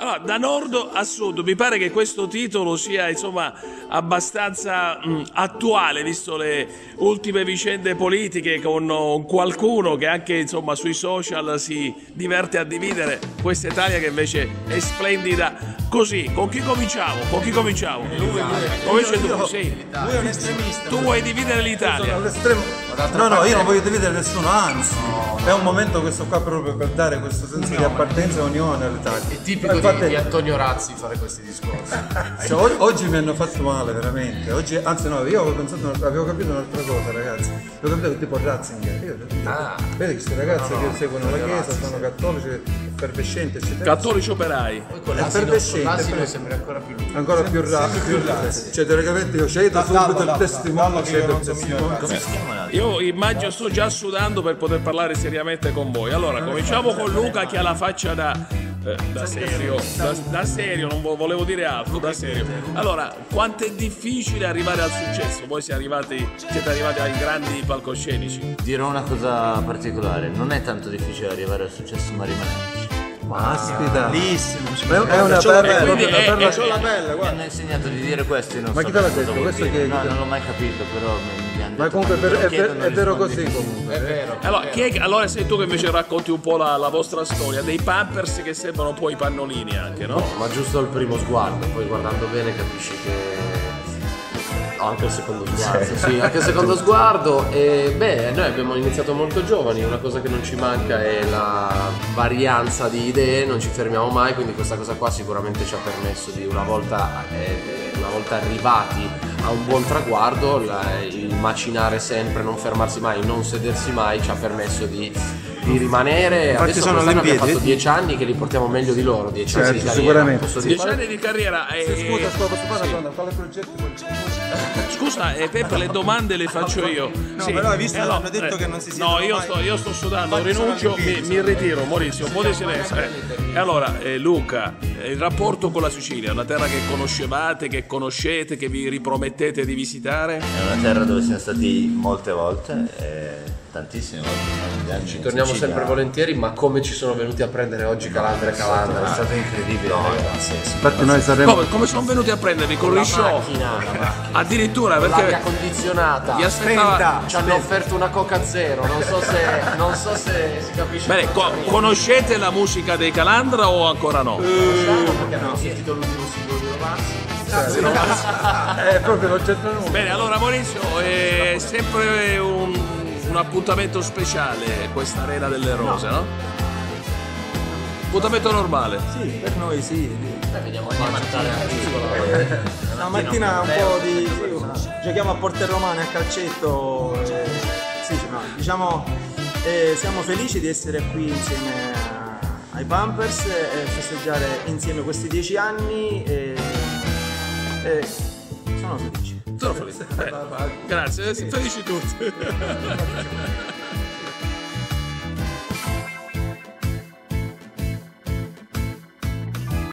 Allora, da nord a sud, mi pare che questo titolo sia insomma abbastanza attuale, visto le ultime vicende politiche con qualcuno che anche insomma sui social si diverte a dividere questa Italia che invece è splendida. Così, con chi cominciamo? Con chi cominciamo? Cominci tu, sì. Lui è un estremista. Tu vuoi dividere l'Italia? No, io non voglio dividere nessuno, anzi, è un momento questo qua proprio per dare questo senso di appartenenza e unione all'Italia. È tipico di Antonio Razzi fare questi discorsi. Cioè, oggi mi hanno fatto male veramente. Oggi, anzi no, io avevo pensato, avevo capito un'altra cosa, ragazzi. Avevo capito che tipo Ratzinger. Vedi questi ragazzi che seguono la Chiesa, sono cattolici, effervescenti, eccetera. Cattolici operai. Poi con l'asino sembra ancora più lungo. Ancora più rapido. Cioè, teoricamente io cedo subito il testimone, cedo il testimone. Io immagino, sto già sudando per poter parlare seriamente con voi. Allora, cominciamo con Luca che ha la faccia da serio, non volevo dire altro, da serio. Allora, quanto è difficile arrivare al successo? Voi siete arrivati ai grandi palcoscenici. Dirò una cosa particolare, non è tanto difficile arrivare al successo, ma rimanerci. Aspetta, bellissimo. è una perla, quindi una perla. C'ho la pelle, Mi guarda. hanno insegnato di dire questo, io non Ma so chi te l'ha cosa detto? vuol Questo dire. che- No, non l'ho mai capito, però mi hanno detto. Ma comunque quando te lo chiedono, è vero rispondi così così. comunque. È vero. Allora, sei tu che invece racconti un po' la vostra storia, dei Pampers che sembrano un po' i pannolini anche, no? Ma giusto al primo sguardo, poi guardando bene capisci che... Anche il secondo sguardo, sì, anche il secondo sguardo. E beh, noi abbiamo iniziato molto giovani, una cosa che non ci manca è la varianza di idee, non ci fermiamo mai, quindi questa cosa qua sicuramente ci ha permesso di una volta arrivati a un buon traguardo, il macinare sempre, non fermarsi mai, non sedersi mai, ci ha permesso di rimanere. Infatti Adesso sono quest'anno abbiamo Olimpiadi. fatto 10 anni che li portiamo meglio di loro, 10 anni di Certo, carriera. sicuramente. Posso dire. 10 anni di carriera. Scusa, posso fare una domanda? Quale progetto? Scusa, Peppe, le domande le faccio io. No, però hai visto, hanno detto che non si No, siedono mai. io sto sudando, Infatti sono rinuncio, Olimpiadi, mi ritiro, Maurizio, un po' di silenzio. E allora, Luca, il rapporto con la Sicilia, una terra che conoscevate, che conoscete, che vi ripromettete di visitare? È una terra dove siamo stati molte volte, tantissime volte. Ci torniamo sempre volentieri, ma come ci sono venuti a prendere oggi Calandra e Calandra? È stato incredibile. Infatti noi saremo... Come sono venuti a prendervi con il show? La macchina, Addirittura l'aria perché condizionata. vi aspettava. Ci hanno offerto una Coca Zero, non so se si capisce. Bene, conoscete la musica dei Calandra o ancora no? Perché abbiamo sentito l'ultimo singolo di Rovazzi. È proprio l'oggetto nuovo. Bene, allora Maurizio, è sempre un appuntamento speciale questa Arena delle Rose, no? Appuntamento normale. Sì, per noi sì. Vediamo a mangiare La mattina un po' di... Giochiamo a Porte Romane a calcetto. Sì, no, diciamo siamo felici di essere qui insieme ai Pampers e festeggiare insieme questi 10 anni e sono felici. Sono felice. Grazie, felici tutti.